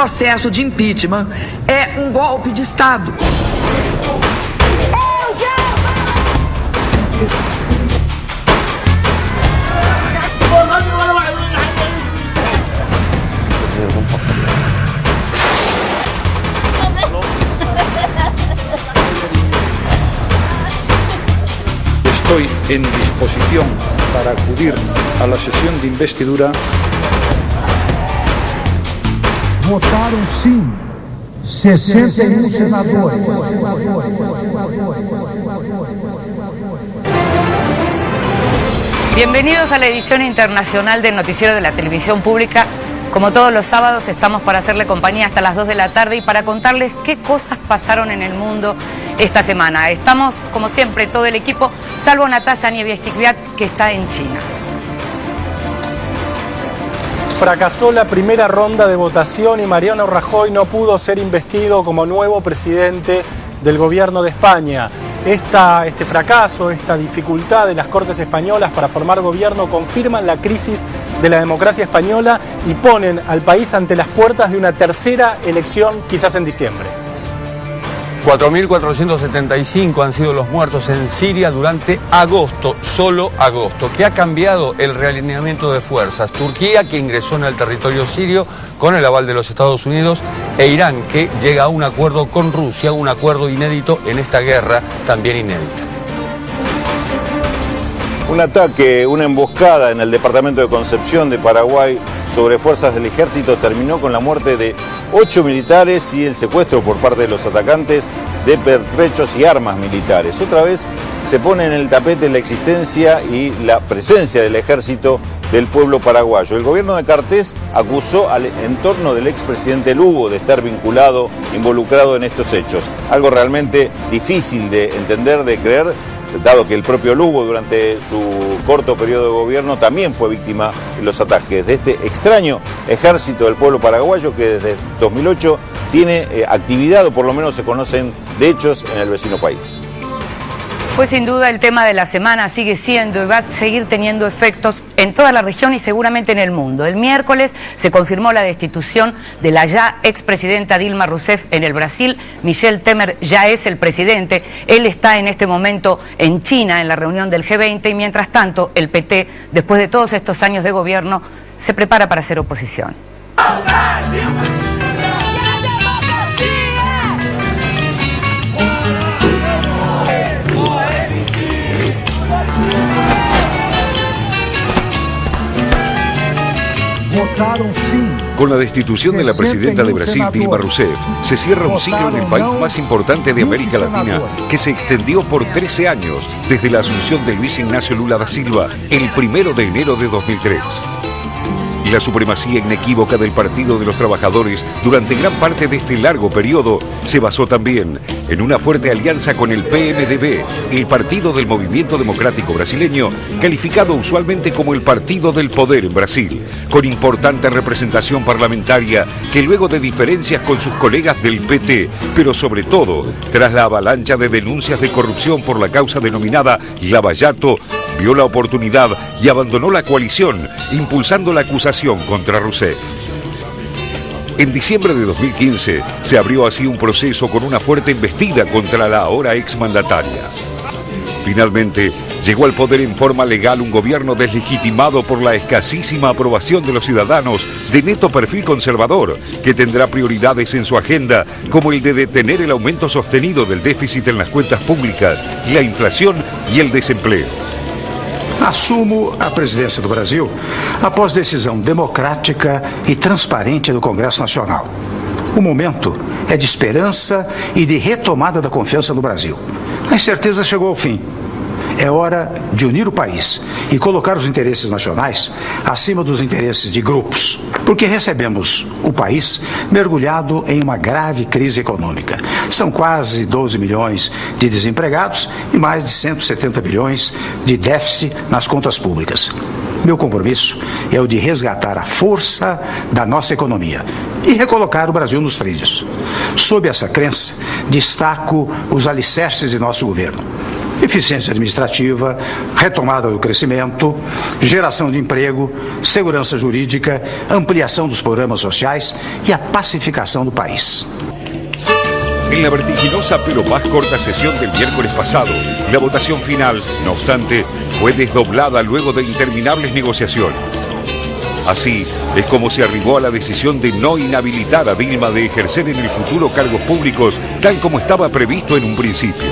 processo de impeachment é um golpe de Estado. Estoy en disposición para acudir a la sesión de investidura. Votaram sim 61 senadores. Bienvenidos a la edición internacional del Noticiero de la Televisión Pública. Como todos los sábados estamos para hacerle compañía hasta las 2 de la tarde y para contarles qué cosas pasaron en el mundo esta semana. Estamos, como siempre, todo el equipo, salvo Natalia Nieves-Kikviat, que está en China. Fracasó la primera ronda de votación y Mariano Rajoy no pudo ser investido como nuevo presidente del gobierno de España. Este fracaso, esta dificultad de las Cortes españolas para formar gobierno confirman la crisis de la democracia española y ponen al país ante las puertas de una tercera elección, quizás en diciembre. 4.475 han sido los muertos en Siria durante agosto, solo agosto, que ha cambiado el realineamiento de fuerzas. Turquía, que ingresó en el territorio sirio con el aval de los Estados Unidos, e Irán, que llega a un acuerdo con Rusia, un acuerdo inédito en esta guerra, también inédita. Un ataque, una emboscada en el departamento de Concepción de Paraguay sobre fuerzas del ejército terminó con la muerte de 8 militares y el secuestro por parte de los atacantes de pertrechos y armas militares. Otra vez se pone en el tapete la existencia y la presencia del ejército del pueblo paraguayo. El gobierno de Cartés acusó al entorno del expresidente Lugo de estar involucrado en estos hechos. Algo realmente difícil de entender, de creer, dado que el propio Lugo durante su corto periodo de gobierno también fue víctima de los ataques de este extraño ejército del pueblo paraguayo que desde 2008 tiene actividad, o por lo menos se conocen de hechos en el vecino país. Fue sin duda el tema de la semana, sigue siendo y va a seguir teniendo efectos en toda la región y seguramente en el mundo. El miércoles se confirmó la destitución de la ya expresidenta Dilma Rousseff en el Brasil. Michel Temer ya es el presidente. Él está en este momento en China, en la reunión del G20, y mientras tanto el PT, después de todos estos años de gobierno, se prepara para hacer oposición. Con la destitución de la presidenta de Brasil, Dilma Rousseff, se cierra un ciclo en el país más importante de América Latina, que se extendió por 13 años, desde la asunción de Luis Ignacio Lula da Silva, el 1 de enero de 2003. Y la supremacía inequívoca del Partido de los Trabajadores durante gran parte de este largo periodo se basó también en una fuerte alianza con el PMDB, el Partido del Movimiento Democrático Brasileño, calificado usualmente como el Partido del Poder en Brasil, con importante representación parlamentaria que luego de diferencias con sus colegas del PT, pero sobre todo tras la avalancha de denuncias de corrupción por la causa denominada Lava Jato, vio la oportunidad y abandonó la coalición, impulsando la acusación contra Rousseff. En diciembre de 2015 se abrió así un proceso con una fuerte embestida contra la ahora exmandataria. Finalmente, llegó al poder en forma legal un gobierno deslegitimado por la escasísima aprobación de los ciudadanos de neto perfil conservador, que tendrá prioridades en su agenda como el de detener el aumento sostenido del déficit en las cuentas públicas, la inflación y el desempleo. Assumo a presidência do Brasil após decisão democrática e transparente do Congresso Nacional. O momento é de esperança e de retomada da confiança no Brasil. A incerteza chegou ao fim. É hora de unir o país e colocar os interesses nacionais acima dos interesses de grupos, porque recebemos o país mergulhado em uma grave crise econômica. São quase 12 milhões de desempregados e mais de 170 bilhões de déficit nas contas públicas. Meu compromisso é o de resgatar a força da nossa economia e recolocar o Brasil nos trilhos. Sob essa crença, destaco os alicerces de nosso governo. eficiência administrativa, retomada do crescimento, geração de emprego, segurança jurídica, ampliação dos programas sociais e a pacificação do país. En la vertiginosa pero más corta sesión del miércoles pasado, la votación final, no obstante, fue desdoblada luego de interminables negociaciones. Así es como se arribó a la decisión de no inhabilitar a Dilma de ejercer en el futuro cargos públicos tal como estaba previsto en un principio.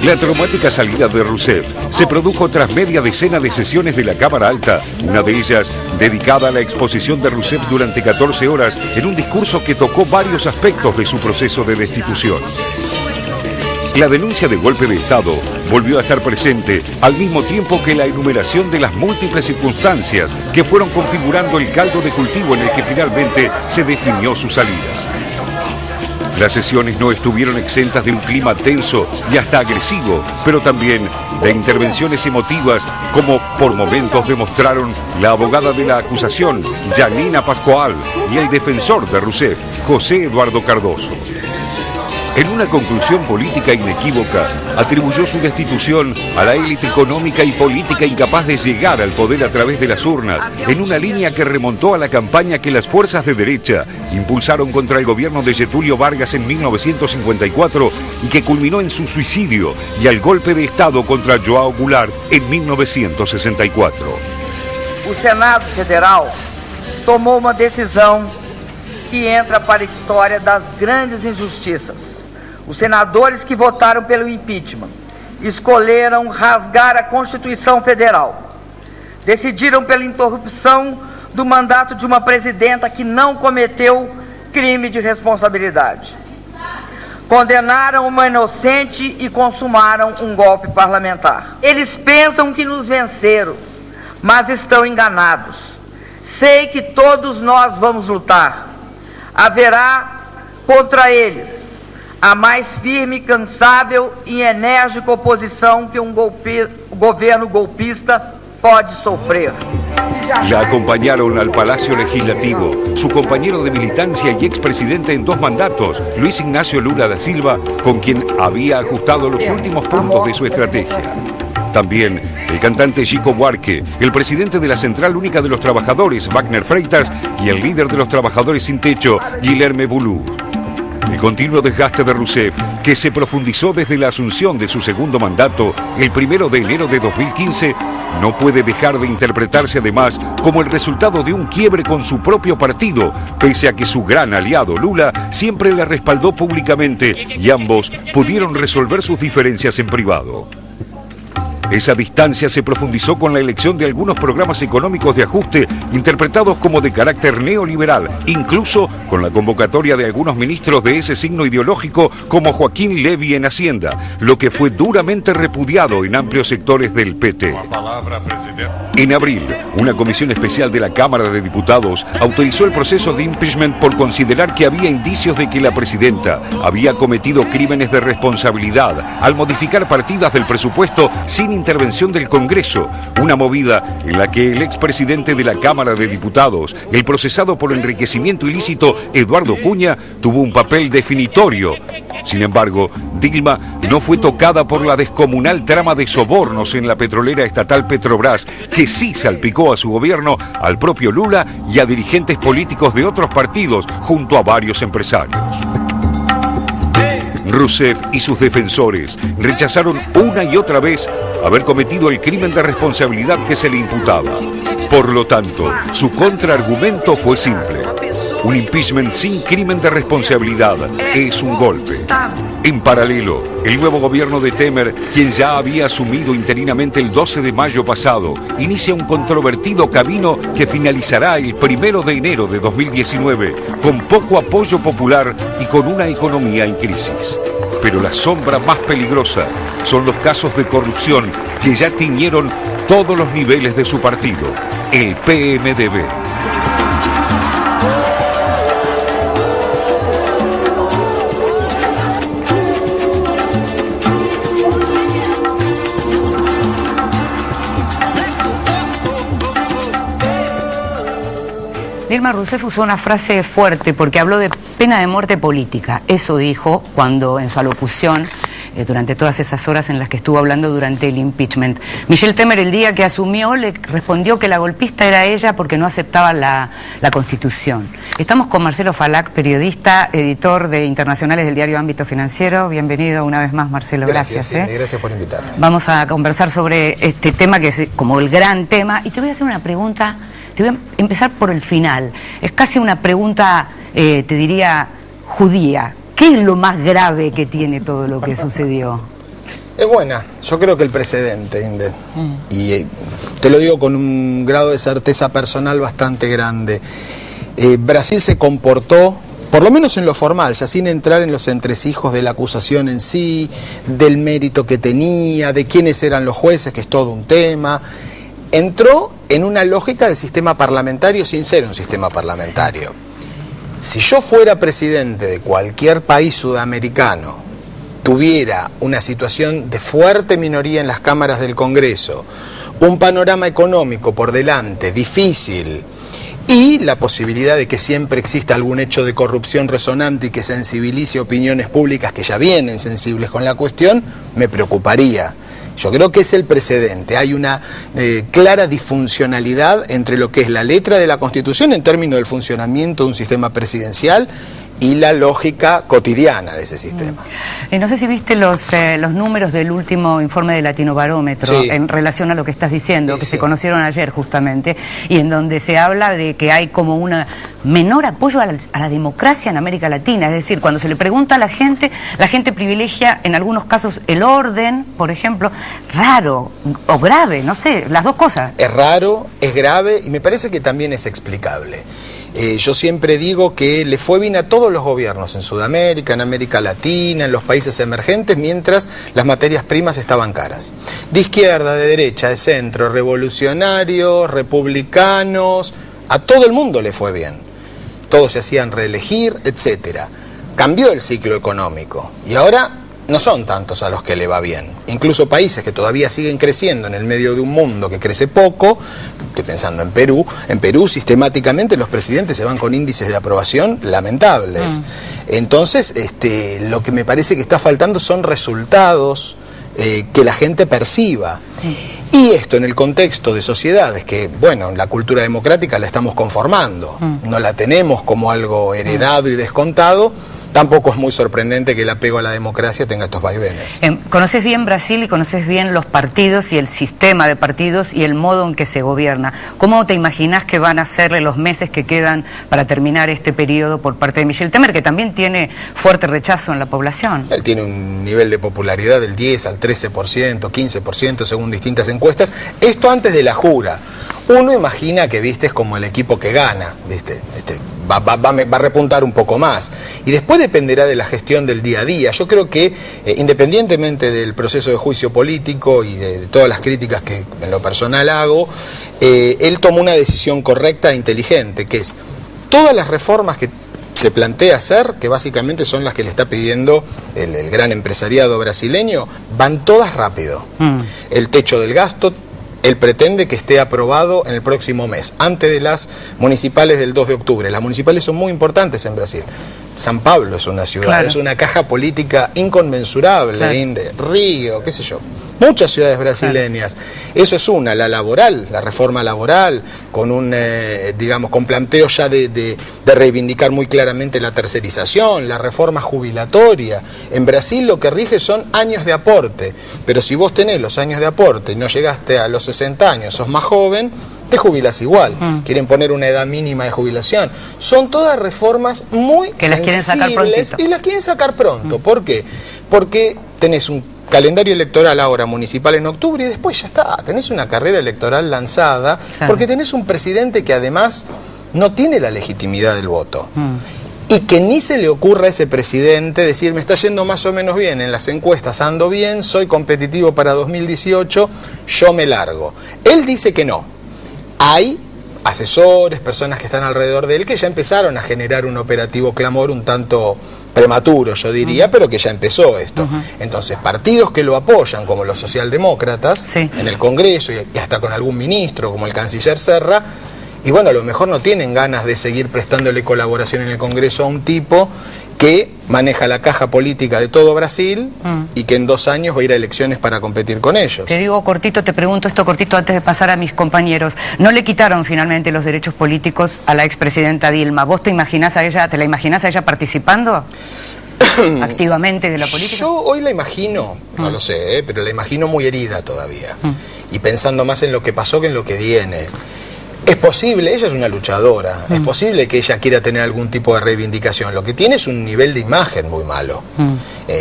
La traumática salida de Rousseff se produjo tras media decena de sesiones de la Cámara Alta, una de ellas dedicada a la exposición de Rousseff durante 14 horas en un discurso que tocó varios aspectos de su proceso de destitución. La denuncia de golpe de Estado volvió a estar presente al mismo tiempo que la enumeración de las múltiples circunstancias que fueron configurando el caldo de cultivo en el que finalmente se definió su salida. Las sesiones no estuvieron exentas de un clima tenso y hasta agresivo, pero también de intervenciones emotivas, como por momentos demostraron la abogada de la acusación, Janina Pascual, y el defensor de Rousseff, José Eduardo Cardoso. En una conclusión política inequívoca, atribuyó su destitución a la élite económica y política incapaz de llegar al poder a través de las urnas, en una línea que remontó a la campaña que las fuerzas de derecha impulsaron contra el gobierno de Getúlio Vargas en 1954 y que culminó en su suicidio, y al golpe de Estado contra João Goulart en 1964. O Senado Federal tomou uma decisão que entra para a história das grandes injustiças. Os senadores que votaram pelo impeachment escolheram rasgar a Constituição Federal. Decidiram pela interrupção do mandato de uma presidenta que não cometeu crime de responsabilidade. Condenaram uma inocente e consumaram um golpe parlamentar. Eles pensam que nos venceram, mas estão enganados. Sei que todos nós vamos lutar. Haverá contra eles a mais firme, cansável e enérgica oposição que governo golpista pode sofrer. La acompañaron al Palacio Legislativo su compañero de militancia y expresidente en 2 mandatos, Luis Ignacio Lula da Silva, con quien había ajustado los últimos puntos de su estrategia. También el cantante Chico Buarque, el presidente de la Central Única de los Trabajadores, Wagner Freitas, y el líder de los trabajadores sin techo, Guilherme Boulou. El continuo desgaste de Rousseff, que se profundizó desde la asunción de su segundo mandato el 1 de enero de 2015, no puede dejar de interpretarse además como el resultado de un quiebre con su propio partido, pese a que su gran aliado Lula siempre la respaldó públicamente y ambos pudieron resolver sus diferencias en privado. Esa distancia se profundizó con la elección de algunos programas económicos de ajuste interpretados como de carácter neoliberal, incluso con la convocatoria de algunos ministros de ese signo ideológico como Joaquín Levy en Hacienda, lo que fue duramente repudiado en amplios sectores del PT. En abril, una comisión especial de la Cámara de Diputados autorizó el proceso de impeachment por considerar que había indicios de que la presidenta había cometido crímenes de responsabilidad al modificar partidas del presupuesto sin intervención del Congreso, una movida en la que el expresidente de la Cámara de Diputados, el procesado por enriquecimiento ilícito Eduardo Cunha, tuvo un papel definitorio. Sin embargo, Dilma no fue tocada por la descomunal trama de sobornos en la petrolera estatal Petrobras, que sí salpicó a su gobierno, al propio Lula y a dirigentes políticos de otros partidos, junto a varios empresarios. Rousseff y sus defensores rechazaron una y otra vez haber cometido el crimen de responsabilidad que se le imputaba. Por lo tanto, su contraargumento fue simple. Un impeachment sin crimen de responsabilidad es un golpe. En paralelo, el nuevo gobierno de Temer, quien ya había asumido interinamente el 12 de mayo pasado, inicia un controvertido camino que finalizará el 1 de enero de 2019 con poco apoyo popular y con una economía en crisis. Pero la sombra más peligrosa son los casos de corrupción que ya tiñeron todos los niveles de su partido, el PMDB. Dilma Rousseff usó una frase fuerte porque habló de pena de muerte política. Eso dijo cuando en su alocución durante todas esas horas en las que estuvo hablando durante el impeachment. Michel Temer, el día que asumió, le respondió que la golpista era ella porque no aceptaba la Constitución. Estamos con Marcelo Falac, periodista, editor de Internacionales del diario Ámbito Financiero. Bienvenido una vez más, Marcelo. Gracias. Gracias por invitarme. Vamos a conversar sobre este tema que es como el gran tema. Y te voy a hacer una pregunta, te voy a empezar por el final. Es casi una pregunta, te diría, judía. ¿Qué es lo más grave que tiene todo lo que sucedió? Es buena. Yo creo que el precedente, Inde. Y te lo digo con un grado de certeza personal bastante grande. Brasil se comportó, por lo menos en lo formal, ya sin entrar en los entresijos de la acusación en sí, del mérito que tenía, de quiénes eran los jueces, que es todo un tema. Entró en una lógica de sistema parlamentario sin ser un sistema parlamentario. Si yo fuera presidente de cualquier país sudamericano, tuviera una situación de fuerte minoría en las cámaras del Congreso, un panorama económico por delante difícil y la posibilidad de que siempre exista algún hecho de corrupción resonante y que sensibilice opiniones públicas que ya vienen sensibles con la cuestión, me preocuparía. Yo creo que es el precedente. Hay una clara disfuncionalidad entre lo que es la letra de la Constitución en términos del funcionamiento de un sistema presidencial y la lógica cotidiana de ese sistema. No sé si viste los números del último informe de Latinobarómetro en relación a lo que estás diciendo, que se conocieron ayer justamente, y en donde se habla de que hay como un menor apoyo a la democracia en América Latina. Es decir, cuando se le pregunta a la gente privilegia en algunos casos el orden, por ejemplo, raro o grave, no sé, las dos cosas. Es raro, es grave y me parece que también es explicable. Yo siempre digo que le fue bien a todos los gobiernos en Sudamérica, en América Latina, en los países emergentes, mientras las materias primas estaban caras. De izquierda, de derecha, de centro, revolucionarios, republicanos, a todo el mundo le fue bien. Todos se hacían reelegir, etcétera. Cambió el ciclo económico y ahora no son tantos a los que le va bien. Incluso países que todavía siguen creciendo en el medio de un mundo que crece poco, estoy pensando en Perú sistemáticamente los presidentes se van con índices de aprobación lamentables. Entonces, lo que me parece que está faltando son resultados que la gente perciba. Y esto en el contexto de sociedades que, bueno, la cultura democrática la estamos conformando, no la tenemos como algo heredado y descontado. Tampoco es muy sorprendente que el apego a la democracia tenga estos vaivenes. Conoces bien Brasil y conoces bien los partidos y el sistema de partidos y el modo en que se gobierna. ¿Cómo te imaginas que van a ser los meses que quedan para terminar este periodo por parte de Michel Temer, que también tiene fuerte rechazo en la población? Él tiene un nivel de popularidad del 10 al 13%, 15% según distintas encuestas. Esto antes de la jura. Uno imagina que, viste, es como el equipo que gana, viste, va a repuntar un poco más. Y después dependerá de la gestión del día a día. Yo creo que, independientemente del proceso de juicio político y de todas las críticas que en lo personal hago, él tomó una decisión correcta e inteligente, que es todas las reformas que se plantea hacer, que básicamente son las que le está pidiendo el gran empresariado brasileño, van todas rápido. El techo del gasto, él pretende que esté aprobado en el próximo mes, antes de las municipales del 2 de octubre. Las municipales son muy importantes en Brasil. San Pablo es una ciudad, es una caja política inconmensurable, Río, qué sé yo, muchas ciudades brasileñas. Eso es una, la laboral, la reforma laboral, con un, digamos, con planteo ya de reivindicar muy claramente la tercerización, la reforma jubilatoria. En Brasil lo que rige son años de aporte, pero si vos tenés los años de aporte y no llegaste a los 60 años, sos más joven, te jubilas igual. Quieren poner una edad mínima de jubilación. Son todas reformas muy que las quieren sacar prontito. Y las quieren sacar pronto. ¿Por qué? Porque tenés un calendario electoral ahora municipal en octubre y después ya está. Tenés una carrera electoral lanzada, porque tenés un presidente que además no tiene la legitimidad del voto. Y que ni se le ocurra a ese presidente decir, me está yendo más o menos bien, en las encuestas ando bien, soy competitivo para 2018, yo me largo. Él dice que no. Hay asesores, personas que están alrededor de él, que ya empezaron a generar un operativo clamor un tanto prematuro, yo diría, pero que ya empezó esto. Entonces, partidos que lo apoyan, como los socialdemócratas, en el Congreso y hasta con algún ministro, como el canciller Serra, y bueno, a lo mejor no tienen ganas de seguir prestándole colaboración en el Congreso a un tipo que maneja la caja política de todo Brasil y que en 2 años va a ir a elecciones para competir con ellos. Te digo cortito, te pregunto esto cortito antes de pasar a mis compañeros. ¿No le quitaron finalmente los derechos políticos a la expresidenta Dilma? ¿Vos te la imaginás a ella participando activamente de la política? Yo hoy la imagino, no lo sé, pero la imagino muy herida todavía. Y pensando más en lo que pasó que en lo que viene. Es posible, ella es una luchadora, es posible que ella quiera tener algún tipo de reivindicación. Lo que tiene es un nivel de imagen muy malo,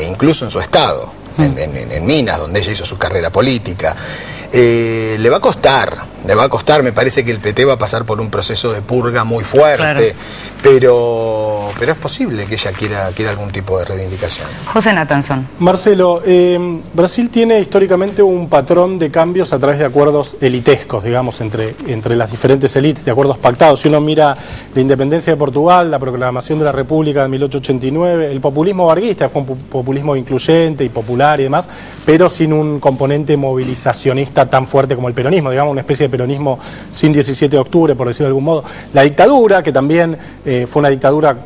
incluso en su estado, en Minas, donde ella hizo su carrera política. Le va a costar, me parece que el PT va a pasar por un proceso de purga muy fuerte, pero es posible que ella quiera algún tipo de reivindicación. José Natanson. Marcelo, Brasil tiene históricamente un patrón de cambios a través de acuerdos elitescos, digamos, entre las diferentes élites, de acuerdos pactados. Si uno mira la independencia de Portugal, la proclamación de la República de 1889, el populismo varguista fue un populismo incluyente y popular y demás, pero sin un componente movilizacionista tan fuerte como el peronismo, digamos, una especie de peronismo sin 17 de octubre, por decirlo de algún modo. La dictadura, que también fue una dictadura,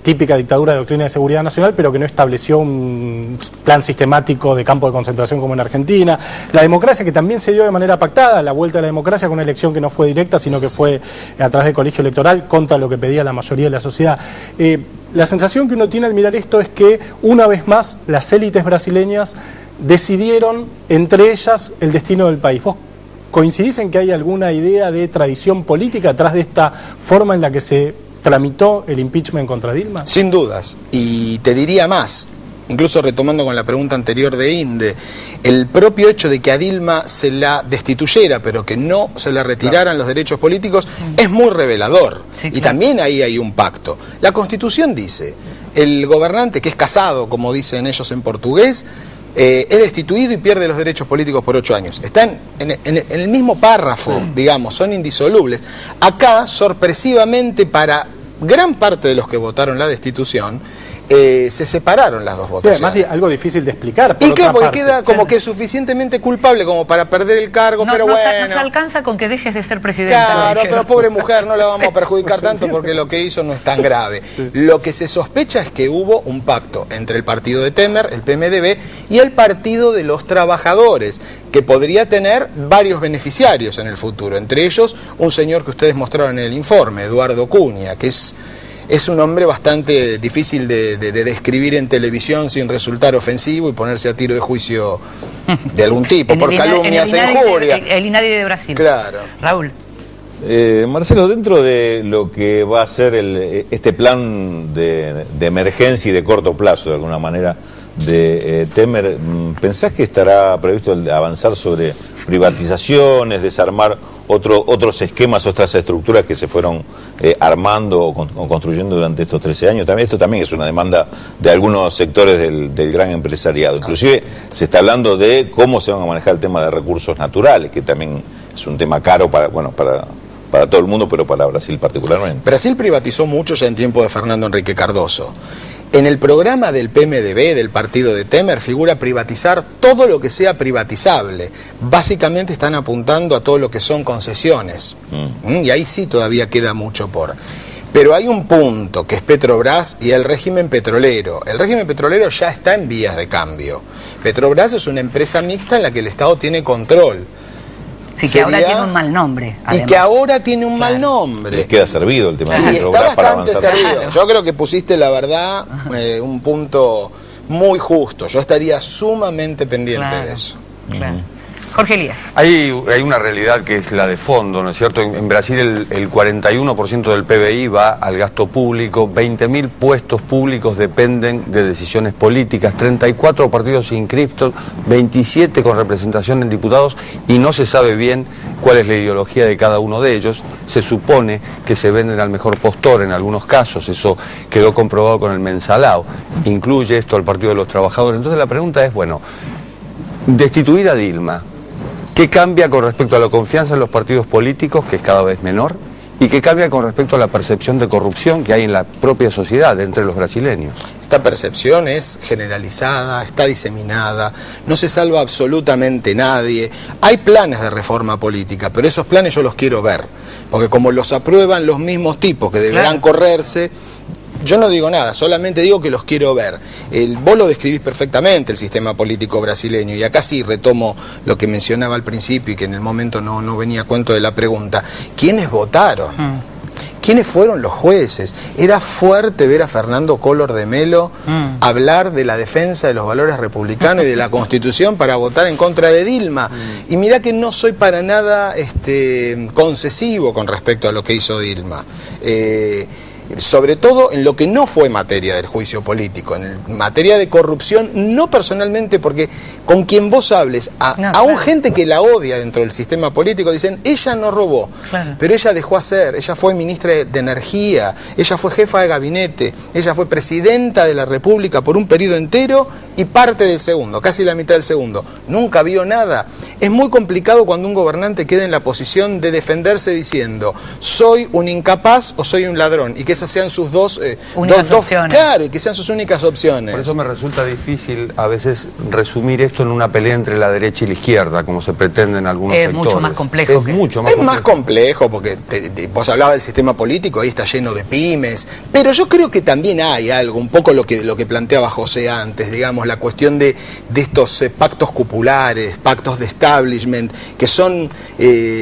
típica dictadura de doctrina de seguridad nacional, pero que no estableció un plan sistemático de campo de concentración como en Argentina. La democracia, que también se dio de manera pactada, la vuelta a la democracia con una elección que no fue directa, sino que fue a través del colegio electoral contra lo que pedía la mayoría de la sociedad. La sensación que uno tiene al mirar esto es que, una vez más, las élites brasileñas decidieron entre ellas el destino del país. ¿Vos coincidís en que hay alguna idea de tradición política atrás de esta forma en la que se tramitó el impeachment contra Dilma? Sin dudas, y te diría más, incluso retomando con la pregunta anterior de Inde, el propio hecho de que a Dilma se la destituyera, pero que no se le retiraran los derechos políticos, es muy revelador. Y también ahí hay un pacto. La Constitución dice, el gobernante que es casado, como dicen ellos en portugués, es destituido y pierde los derechos políticos por 8 años. Están en el mismo párrafo, digamos, son indisolubles. Acá, sorpresivamente, para gran parte de los que votaron la destitución, se separaron las dos votaciones. Sí, además algo difícil de explicar. Y claro, porque queda como que suficientemente culpable como para perder el cargo, pero bueno. No se alcanza con que dejes de ser presidenta. Claro, pero pobre mujer, no la vamos a perjudicar tanto porque lo que hizo no es tan grave. Lo que se sospecha es que hubo un pacto entre el partido de Temer, el PMDB, y el partido de los trabajadores, que podría tener varios beneficiarios en el futuro. Entre ellos, un señor que ustedes mostraron en el informe, Eduardo Cunha, que es un hombre bastante difícil de describir en televisión sin resultar ofensivo y ponerse a tiro de juicio de algún tipo, por calumnias e injurias. El INADI de Brasil. Claro. Raúl. Marcelo, dentro de lo que va a ser este plan de emergencia y de corto plazo, de alguna manera, de Temer, ¿pensás que estará previsto avanzar sobre privatizaciones, desarmar otros esquemas, otras estructuras que se fueron armando o construyendo durante estos 13 años? Esto también es una demanda de algunos sectores del gran empresariado. Inclusive se está hablando de cómo se van a manejar el tema de recursos naturales, que también es un tema caro para todo el mundo, pero para Brasil particularmente. Brasil privatizó mucho ya en tiempo de Fernando Henrique Cardoso. En el programa del PMDB, del partido de Temer, figura privatizar todo lo que sea privatizable. Básicamente están apuntando a todo lo que son concesiones. Y ahí sí todavía queda mucho por. Pero hay un punto, que es Petrobras y el régimen petrolero. El régimen petrolero ya está en vías de cambio. Petrobras es una empresa mixta en la que el Estado tiene control. Sí, que ahora tiene un mal nombre. Además. Y que ahora tiene un mal nombre. Les queda servido el tema de Petrobras para avanzar. Servido. Yo creo que pusiste, la verdad, un punto muy justo. Yo estaría sumamente pendiente de eso. Claro. Jorge Elías. Hay una realidad que es la de fondo, ¿no es cierto? En Brasil el 41% del PBI va al gasto público, 20.000 puestos públicos dependen de decisiones políticas, 34 partidos inscriptos, 27 con representación en diputados y no se sabe bien cuál es la ideología de cada uno de ellos. Se supone que se venden al mejor postor en algunos casos, eso quedó comprobado con el Mensalao. Incluye esto al Partido de los Trabajadores. Entonces la pregunta es, bueno, destituir a Dilma, ¿qué cambia con respecto a la confianza en los partidos políticos, que es cada vez menor? ¿Y qué cambia con respecto a la percepción de corrupción que hay en la propia sociedad, entre los brasileños? Esta percepción es generalizada, está diseminada, no se salva absolutamente nadie. Hay planes de reforma política, pero esos planes yo los quiero ver, porque como los aprueban los mismos tipos que deberán correrse, Yo no digo nada, solamente digo que los quiero ver. Vos lo describís perfectamente, el sistema político brasileño, y acá sí retomo lo que mencionaba al principio y que en el momento no venía a cuento de la pregunta. ¿Quiénes votaron? ¿Quiénes fueron los jueces? Era fuerte ver a Fernando Collor de Mello hablar de la defensa de los valores republicanos y de la Constitución para votar en contra de Dilma. Y mirá que no soy para nada concesivo con respecto a lo que hizo Dilma. Sobre todo en lo que no fue materia del juicio político, en materia de corrupción, no personalmente, porque con quien vos hables, aún gente que la odia dentro del sistema político, dicen, ella no robó, pero ella dejó hacer, ella fue ministra de Energía, ella fue jefa de gabinete, ella fue presidenta de la República por un periodo entero y parte del segundo, casi la mitad del segundo, nunca vio nada. Es muy complicado cuando un gobernante queda en la posición de defenderse diciendo, soy un incapaz o soy un ladrón, y que esas sean sus dos opciones. Claro, y que sean sus únicas opciones. Por eso me resulta difícil a veces resumir esto en una pelea entre la derecha y la izquierda, como se pretende en algunos sectores. Es mucho más complejo. Es más complejo porque vos hablabas del sistema político, ahí está lleno de pymes, pero yo creo que también hay algo, un poco lo que planteaba José antes, digamos, la cuestión de estos pactos cupulares, pactos de establishment, que son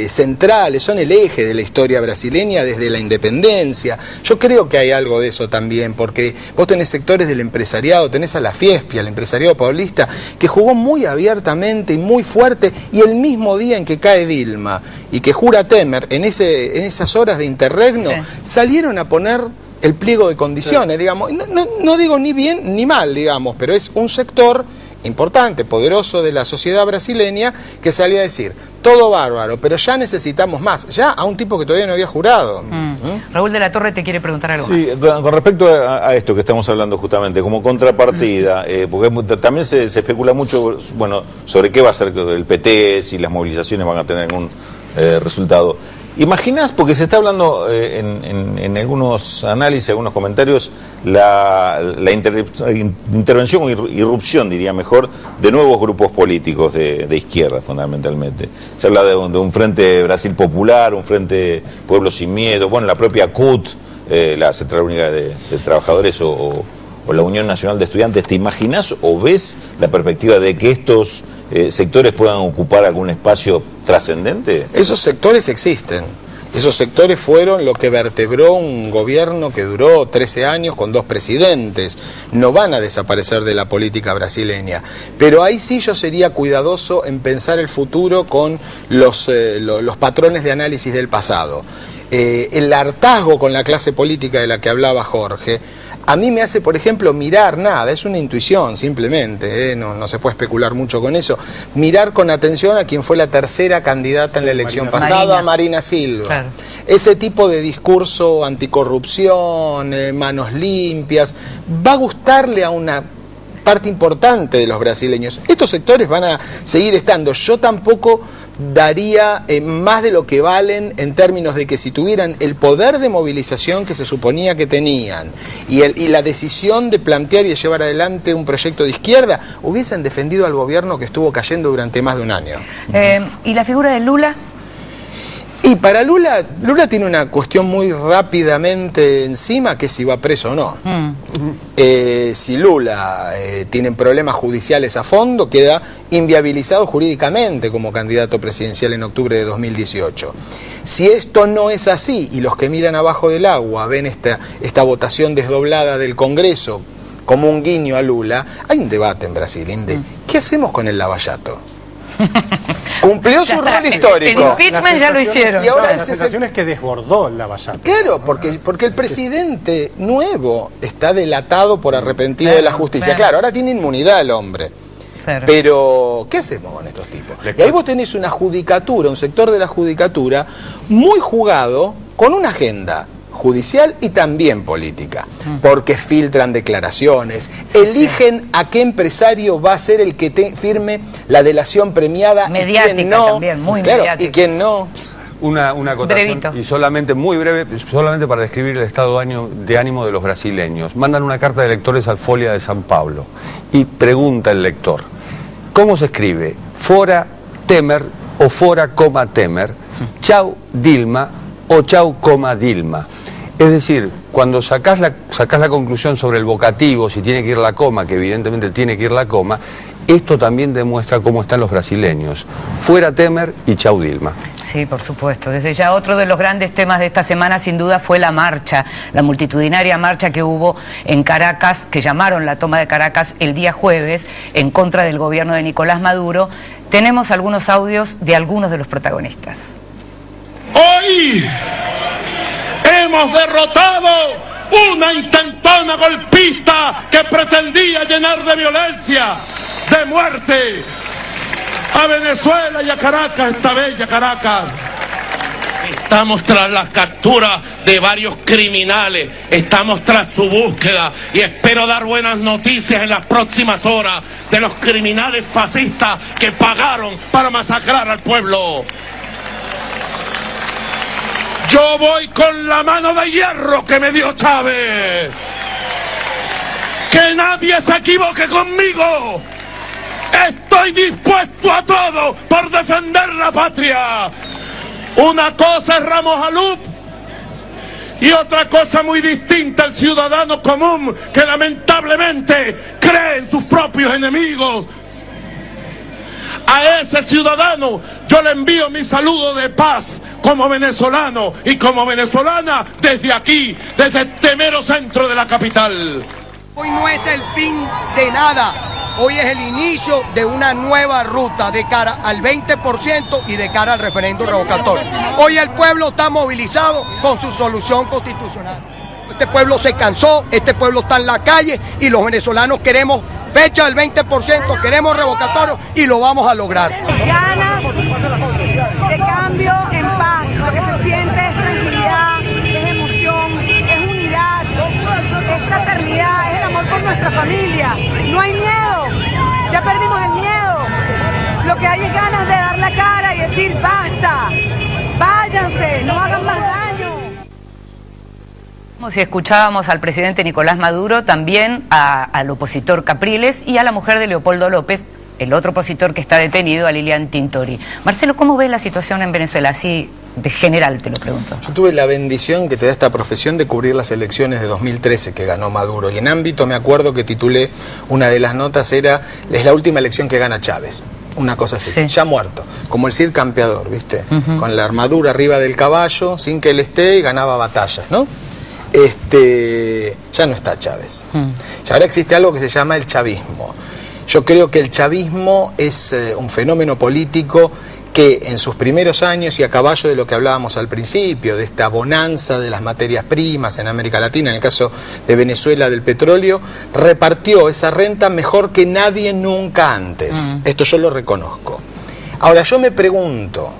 centrales, son el eje de la historia brasileña desde la independencia. Yo creo que hay algo de eso también, porque vos tenés sectores del empresariado, tenés a la Fiespi, al empresariado paulista, que jugó muy abiertamente y muy fuerte, y el mismo día en que cae Dilma y que jura Temer, en esas horas de interregno, salieron a poner el pliego de condiciones, digamos. No digo ni bien ni mal, digamos, pero es un sector importante, poderoso de la sociedad brasileña, que salió a decir, todo bárbaro, pero ya necesitamos más, ya a un tipo que todavía no había jurado. Raúl de la Torre te quiere preguntar algo más. Sí, con respecto a esto que estamos hablando justamente, como contrapartida, porque también se especula mucho, bueno, sobre qué va a ser el PT, si las movilizaciones van a tener algún resultado. ¿Imaginás, porque se está hablando en algunos análisis, algunos comentarios, la intervención o irrupción, diría mejor, de nuevos grupos políticos de izquierda, fundamentalmente? Se habla de un Frente Brasil Popular, un Frente Pueblo Sin Miedo, bueno, la propia CUT, la Central Única de Trabajadores o la Unión Nacional de Estudiantes. ¿Te imaginás o ves la perspectiva de que estos sectores puedan ocupar algún espacio trascendente? Esos sectores existen. Esos sectores fueron lo que vertebró un gobierno que duró 13 años con 2 presidentes. No van a desaparecer de la política brasileña. Pero ahí sí yo sería cuidadoso en pensar el futuro con los patrones de análisis del pasado. El hartazgo con la clase política de la que hablaba Jorge, a mí me hace, por ejemplo, mirar nada, es una intuición simplemente, no se puede especular mucho con eso, mirar con atención a quien fue la tercera candidata en la elección pasada, Marina Silva. Claro. Ese tipo de discurso anticorrupción, manos limpias, va a gustarle a una parte importante de los brasileños. Estos sectores van a seguir estando. Yo tampoco daría más de lo que valen en términos de que si tuvieran el poder de movilización que se suponía que tenían y la decisión de plantear y de llevar adelante un proyecto de izquierda, hubiesen defendido al gobierno que estuvo cayendo durante más de un año. ¿Y la figura de Lula? Y para Lula tiene una cuestión muy rápidamente encima, que es si va preso o no. Si Lula tiene problemas judiciales a fondo, queda inviabilizado jurídicamente como candidato presidencial en octubre de 2018. Si esto no es así, y los que miran abajo del agua ven esta votación desdoblada del Congreso como un guiño a Lula, hay un debate en Brasil de ¿qué hacemos con el Lava Jato? Cumplió su rol histórico. El impeachment ya lo hicieron. Y ahora la sensación es que desbordó el Lava Jato. Claro, porque el presidente nuevo está delatado por arrepentido de la justicia. Claro, ahora tiene inmunidad el hombre. Pero, ¿qué hacemos con estos tipos? Y ahí vos tenés una judicatura, un sector de la judicatura muy jugado con una agenda judicial y también política, porque filtran declaraciones, eligen a qué empresario va a ser el que firme la delación premiada, mediática, y quién no, también, muy mediática. Y quién no. Una acotación, y solamente muy breve, solamente para describir el estado de ánimo de los brasileños. Mandan una carta de electores al Folha de San Pablo y pregunta el lector, ¿cómo se escribe? Fora Temer o fora, Temer, chau Dilma o chau, Dilma. Es decir, cuando sacás la conclusión sobre el vocativo, si tiene que ir la coma, que evidentemente tiene que ir la coma, esto también demuestra cómo están los brasileños. Fuera Temer y chau Dilma. Sí, por supuesto. Desde ya otro de los grandes temas de esta semana sin duda fue la marcha, la multitudinaria marcha que hubo en Caracas, que llamaron la toma de Caracas el día jueves en contra del gobierno de Nicolás Maduro. Tenemos algunos audios de algunos de los protagonistas. Hoy hemos derrotado una intentona golpista que pretendía llenar de violencia, de muerte a Venezuela y a Caracas, esta bella Caracas. Estamos tras las capturas de varios criminales, estamos tras su búsqueda y espero dar buenas noticias en las próximas horas de los criminales fascistas que pagaron para masacrar al pueblo. Yo voy con la mano de hierro que me dio Chávez. Que nadie se equivoque conmigo. Estoy dispuesto a todo por defender la patria. Una cosa es Ramos Alup y otra cosa muy distinta el ciudadano común que lamentablemente cree en sus propios enemigos. A ese ciudadano yo le envío mi saludo de paz como venezolano y como venezolana desde aquí, desde este mero centro de la capital. Hoy no es el fin de nada, hoy es el inicio de una nueva ruta de cara al 20% y de cara al referéndum revocatorio. Hoy el pueblo está movilizado con su solución constitucional. Este pueblo se cansó, este pueblo está en la calle y los venezolanos queremos fecha del 20%, queremos revocatorio y lo vamos a lograr. Ganas de cambio en paz, lo que se siente es tranquilidad, es emoción, es unidad, es fraternidad, es el amor por nuestra familia. No hay miedo, ya perdimos el miedo. Lo que hay es ganas de dar la cara y decir basta, váyanse, no hagan más daño. Si escuchábamos al presidente Nicolás Maduro, también al opositor Capriles y a la mujer de Leopoldo López, el otro opositor que está detenido, a Lilian Tintori. Marcelo, ¿cómo ves la situación en Venezuela? Así de general te lo pregunto. Yo tuve la bendición que te da esta profesión de cubrir las elecciones de 2013 que ganó Maduro. Y en ámbito me acuerdo que titulé una de las notas, es la última elección que gana Chávez. Una cosa así, sí. Ya muerto, como el Cid Campeador, ¿viste? Con la armadura arriba del caballo, sin que él esté, y ganaba batallas, ¿no? Ya no está Chávez. Y ahora existe algo que se llama el chavismo. Yo creo que el chavismo es un fenómeno político que en sus primeros años, y a caballo de lo que hablábamos al principio, de esta bonanza de las materias primas en América Latina, en el caso de Venezuela del petróleo, repartió esa renta mejor que nadie nunca antes. Esto yo lo reconozco. Ahora yo me pregunto,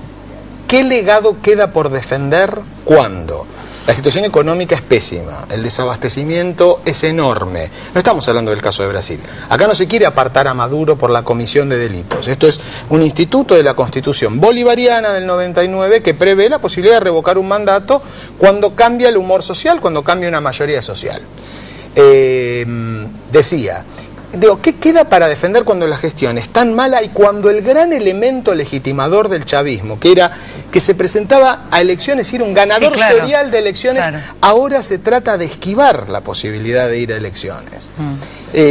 ¿qué legado queda por defender cuando la situación económica es pésima, el desabastecimiento es enorme? No estamos hablando del caso de Brasil. Acá no se quiere apartar a Maduro por la comisión de delitos. Esto es un instituto de la Constitución bolivariana del 99 que prevé la posibilidad de revocar un mandato cuando cambia el humor social, cuando cambia una mayoría social. Decía, ¿qué queda para defender cuando la gestión es tan mala y cuando el gran elemento legitimador del chavismo, que era que se presentaba a elecciones, ir un ganador serial de elecciones, ahora se trata de esquivar la posibilidad de ir a elecciones?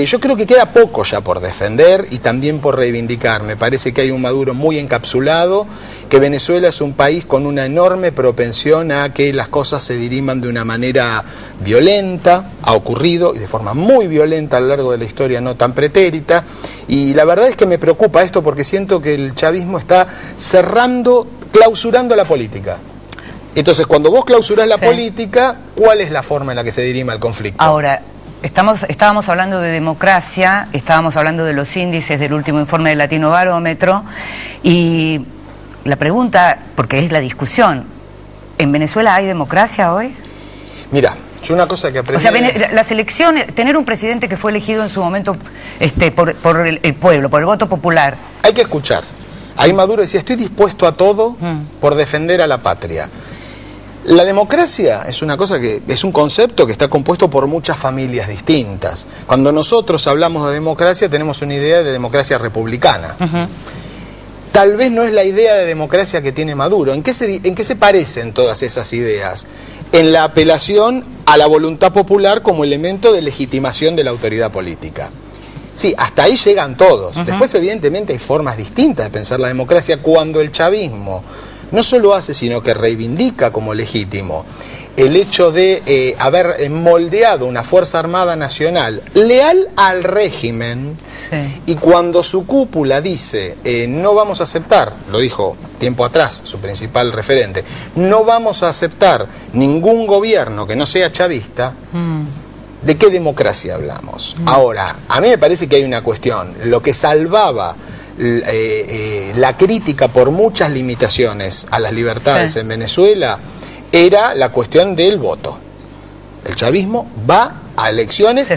Yo creo que queda poco ya por defender y también por reivindicar. Me parece que hay un Maduro muy encapsulado, que Venezuela es un país con una enorme propensión a que las cosas se diriman de una manera violenta, ha ocurrido y de forma muy violenta a lo largo de la historia, no tan pretérita, y la verdad es que me preocupa esto porque siento que el chavismo está clausurando la política. Entonces, cuando vos clausurás la política, ¿cuál es la forma en la que se dirima el conflicto? Ahora, estábamos hablando de democracia, estábamos hablando de los índices del último informe del Latino Barómetro, y la pregunta, porque es la discusión, ¿en Venezuela hay democracia hoy? Mira, yo una cosa que aprendí... O sea, las elecciones, tener un presidente que fue elegido en su momento por el pueblo, por el voto popular... Hay que escuchar. Ahí Maduro decía, estoy dispuesto a todo por defender a la patria. La democracia es una cosa que es un concepto que está compuesto por muchas familias distintas. Cuando nosotros hablamos de democracia tenemos una idea de democracia republicana. tal vez no es la idea de democracia que tiene Maduro. ¿En qué se parecen todas esas ideas? En la apelación a la voluntad popular como elemento de legitimación de la autoridad política. Sí, hasta ahí llegan todos. Después, evidentemente, hay formas distintas de pensar la democracia cuando el chavismo no solo hace, sino que reivindica como legítimo el hecho de haber moldeado una Fuerza Armada Nacional leal al régimen, y cuando su cúpula dice no vamos a aceptar, lo dijo tiempo atrás su principal referente, no vamos a aceptar ningún gobierno que no sea chavista, ¿de qué democracia hablamos? Ahora, a mí me parece que hay una cuestión, lo que salvaba la crítica por muchas limitaciones a las libertades en Venezuela era la cuestión del voto. El chavismo va a elecciones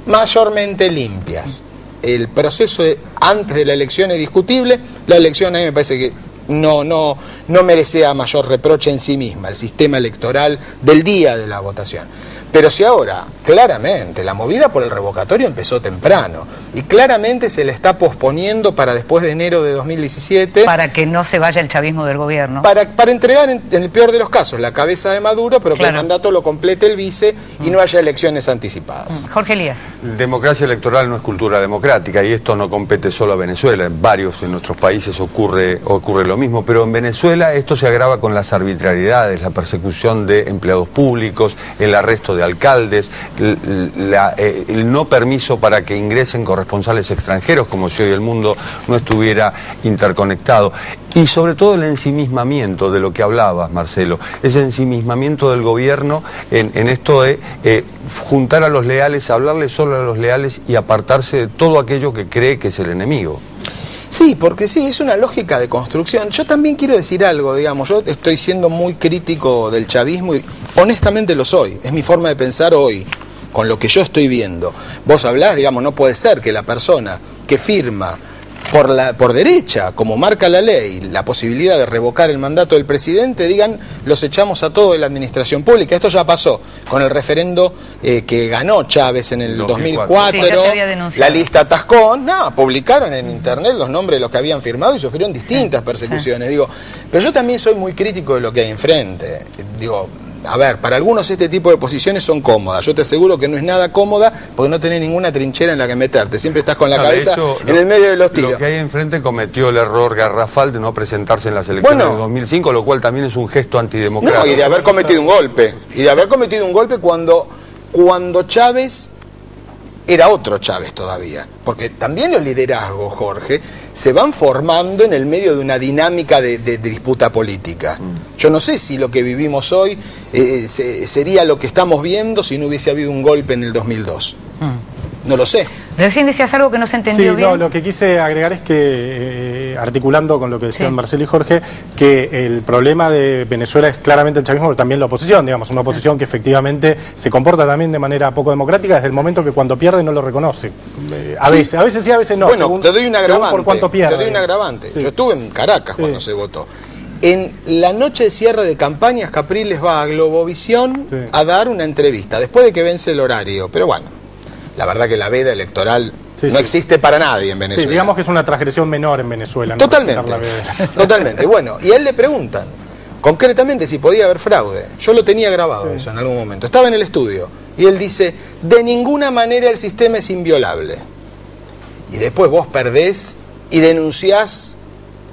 mayormente limpias. El proceso antes de la elección es discutible, la elección a mí me parece que no merecía mayor reproche en sí misma, el sistema electoral del día de la votación. Pero si ahora, claramente, la movida por el revocatorio empezó temprano y claramente se le está posponiendo para después de enero de 2017. Para que no se vaya el chavismo del gobierno. Para entregar, en el peor de los casos, la cabeza de Maduro, pero que el mandato lo complete el vice y no haya elecciones anticipadas. Jorge Elías. Democracia electoral no es cultura democrática y esto no compete solo a Venezuela. En varios de nuestros países ocurre lo mismo, pero en Venezuela esto se agrava con las arbitrariedades, la persecución de empleados públicos, el arresto de alcaldes, el no permiso para que ingresen corresponsales extranjeros, como si hoy el mundo no estuviera interconectado. Y sobre todo el ensimismamiento de lo que hablabas, Marcelo, ese ensimismamiento del gobierno en esto de juntar a los leales, hablarle solo a los leales y apartarse de todo aquello que cree que es el enemigo. Sí, porque sí, es una lógica de construcción. Yo también quiero decir algo, digamos, yo estoy siendo muy crítico del chavismo y honestamente lo soy, es mi forma de pensar hoy, con lo que yo estoy viendo. Vos hablás, digamos, no puede ser que la persona que firma por derecha, como marca la ley, la posibilidad de revocar el mandato del presidente, digan, los echamos a todos de la administración pública. Esto ya pasó con el referendo que ganó Chávez en el 2004, sí, la lista Tascón, publicaron en internet los nombres de los que habían firmado y sufrieron distintas persecuciones. Digo, pero yo también soy muy crítico de lo que hay enfrente. Digo, a ver, para algunos este tipo de posiciones son cómodas. Yo te aseguro que no es nada cómoda porque no tenés ninguna trinchera en la que meterte. Siempre estás con la cabeza en el medio de los tiros. Lo que hay enfrente cometió el error garrafal de no presentarse en las elecciones de 2005, lo cual también es un gesto antidemocrático. No, y de haber cometido un golpe. Y de haber cometido un golpe cuando Chávez era otro Chávez todavía. Porque también los liderazgos, Jorge, se van formando en el medio de una dinámica de disputa política. Yo no sé si lo que vivimos hoy sería lo que estamos viendo si no hubiese habido un golpe en el 2002. No lo sé. Recién decías algo que no se entendió bien. No, lo que quise agregar es que, articulando con lo que decían Marcelo y Jorge, que el problema de Venezuela es claramente el chavismo, pero también la oposición, digamos, una oposición que efectivamente se comporta también de manera poco democrática desde el momento que cuando pierde no lo reconoce. A veces sí, a veces no. Bueno, te doy un agravante. Por cuánto pierde. Te doy un agravante. Yo estuve en Caracas cuando se votó. En la noche de cierre de campañas, Capriles va a Globovisión a dar una entrevista, después de que vence el horario. Pero bueno, la verdad que la veda electoral no existe para nadie en Venezuela. Sí, digamos que es una transgresión menor en Venezuela. Totalmente, totalmente. Bueno, y a él le preguntan concretamente si podía haber fraude. Yo lo tenía grabado eso en algún momento. Estaba en el estudio y él dice, de ninguna manera el sistema es inviolable. Y después vos perdés y denunciás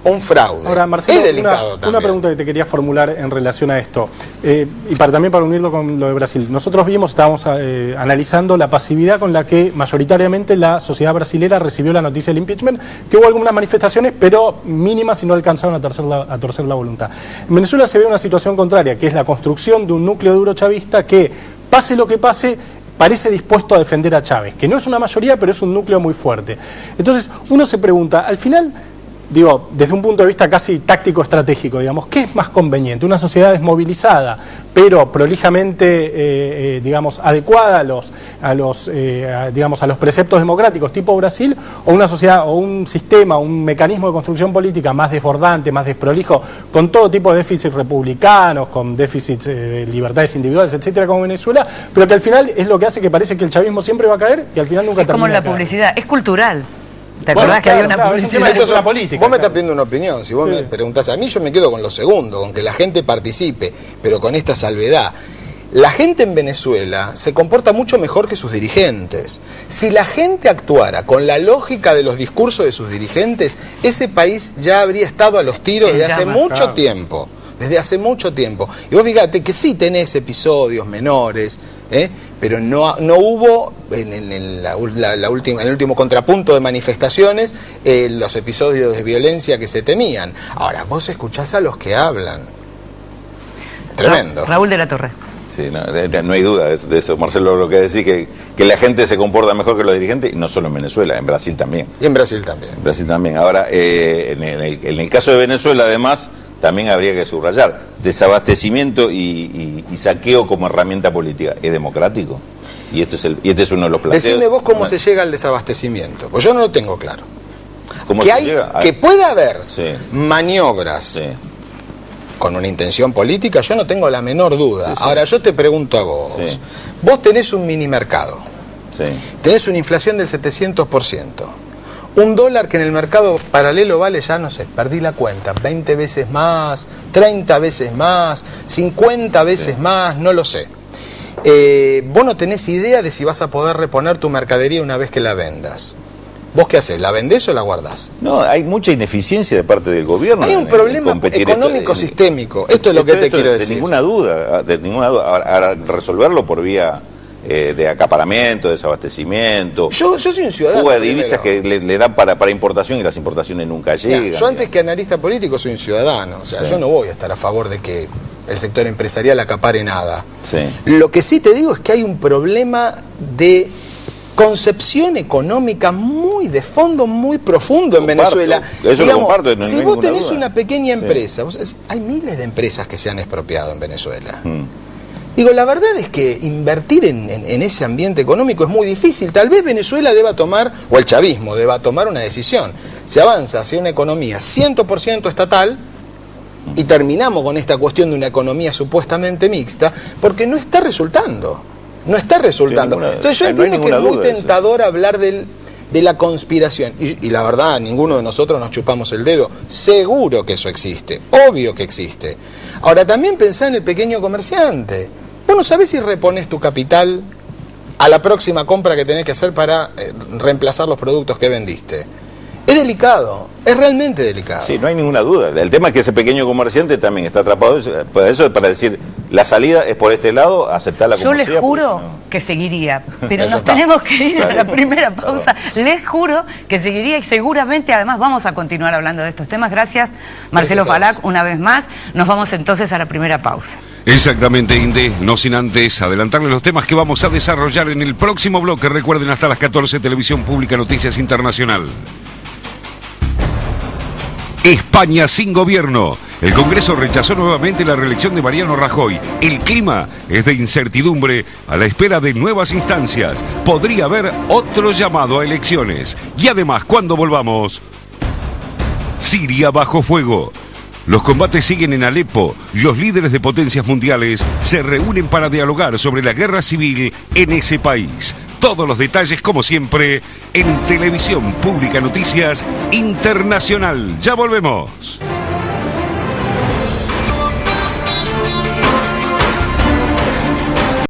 un fraude. Ahora, Marcelo, es delicado una pregunta que te quería formular en relación a esto, y también para unirlo con lo de Brasil. Nosotros estábamos analizando la pasividad con la que mayoritariamente la sociedad brasilera recibió la noticia del impeachment, que hubo algunas manifestaciones, pero mínimas y no alcanzaron a torcer la voluntad. En Venezuela se ve una situación contraria, que es la construcción de un núcleo duro chavista que, pase lo que pase, parece dispuesto a defender a Chávez, que no es una mayoría, pero es un núcleo muy fuerte. Entonces, uno se pregunta, al final, digo, desde un punto de vista casi táctico-estratégico, digamos, ¿qué es más conveniente? ¿Una sociedad desmovilizada, pero prolijamente, digamos, adecuada a los preceptos democráticos tipo Brasil, o una sociedad, o un sistema, un mecanismo de construcción política más desbordante, más desprolijo, con todo tipo de déficits republicanos, con déficits de libertades individuales, etcétera, como Venezuela, pero que al final es lo que hace que parece que el chavismo siempre va a caer y al final nunca termina de caer? Como la publicidad, es cultural. ¿Te acordás que había una publicidad? Esto es una política. Vos me estás pidiendo una opinión. Si vos me preguntás a mí, yo me quedo con lo segundo, con que la gente participe, pero con esta salvedad. La gente en Venezuela se comporta mucho mejor que sus dirigentes. Si la gente actuara con la lógica de los discursos de sus dirigentes, ese país ya habría estado a los tiros desde hace mucho tiempo. Desde hace mucho tiempo. Y vos fíjate que sí tenés episodios menores, pero no hubo en el último contrapunto de manifestaciones los episodios de violencia que se temían. Ahora, vos escuchás a los que hablan. Tremendo. Raúl de la Torre. Sí, no hay duda de eso, Marcelo, lo que decís, que la gente se comporta mejor que los dirigentes, y no solo en Venezuela, en Brasil también. Y en Brasil también. En Brasil también. Ahora, en el caso de Venezuela, además, también habría que subrayar, desabastecimiento y saqueo como herramienta política, ¿es democrático? Y este es uno de los planteos. Decime vos cómo se llega al desabastecimiento, pues yo no lo tengo claro. ¿Cómo que se llega? Que pueda haber maniobras con una intención política, yo no tengo la menor duda. Ahora, yo te pregunto a vos. Vos tenés un mini mercado. Tenés una inflación del 700%. Un dólar que en el mercado paralelo vale, ya no sé, perdí la cuenta, 20 veces más, 30 veces más, 50 veces más, no lo sé. Vos no tenés idea de si vas a poder reponer tu mercadería una vez que la vendas. ¿Vos qué haces? ¿La vendés o la guardás? No, hay mucha ineficiencia de parte del gobierno. Hay un problema económico sistémico. Esto es lo que te quiero decir. De ninguna duda. Ahora, resolverlo por vía de acaparamiento, desabastecimiento. Yo soy un ciudadano. Fuga de divisas que le dan para importación y las importaciones nunca llegan. Yo antes que analista político soy un ciudadano. O sea, yo no voy a estar a favor de que el sector empresarial acapare nada. Lo que sí te digo es que hay un problema de concepción económica muy de fondo, muy profundo en Venezuela. Eso lo comparto. Si vos tenés una pequeña empresa, hay miles de empresas que se han expropiado en Venezuela. Digo, la verdad es que invertir en ese ambiente económico es muy difícil. Tal vez Venezuela deba tomar, o el chavismo deba tomar una decisión. Se avanza hacia una economía 100% estatal y terminamos con esta cuestión de una economía supuestamente mixta, porque no está resultando. No está resultando. Entonces yo entiendo que es muy tentador hablar de la conspiración. Y la verdad, ninguno de nosotros nos chupamos el dedo. Seguro que eso existe. Obvio que existe. Ahora, también pensá en el pequeño comerciante. Vos no sabés si reponés tu capital a la próxima compra que tenés que hacer para reemplazar los productos que vendiste. Es delicado, es realmente delicado. Sí, no hay ninguna duda. El tema es que ese pequeño comerciante también está atrapado. Por eso es para decir, la salida es por este lado, aceptarla como sea. Yo les juro que seguiría, pero nos tenemos que ir a la primera pausa. Les juro que seguiría y seguramente además vamos a continuar hablando de estos temas. Gracias, Marcelo Falac, una vez más. Nos vamos entonces a la primera pausa. Exactamente, Inde, no sin antes adelantarles los temas que vamos a desarrollar en el próximo bloque. Recuerden, hasta las 14, Televisión Pública Noticias Internacional. España sin gobierno. El Congreso rechazó nuevamente la reelección de Mariano Rajoy. El clima es de incertidumbre a la espera de nuevas instancias. Podría haber otro llamado a elecciones. Y además, cuando volvamos, Siria bajo fuego. Los combates siguen en Alepo. Los líderes de potencias mundiales se reúnen para dialogar sobre la guerra civil en ese país. Todos los detalles, como siempre, en Televisión Pública Noticias Internacional. Ya volvemos.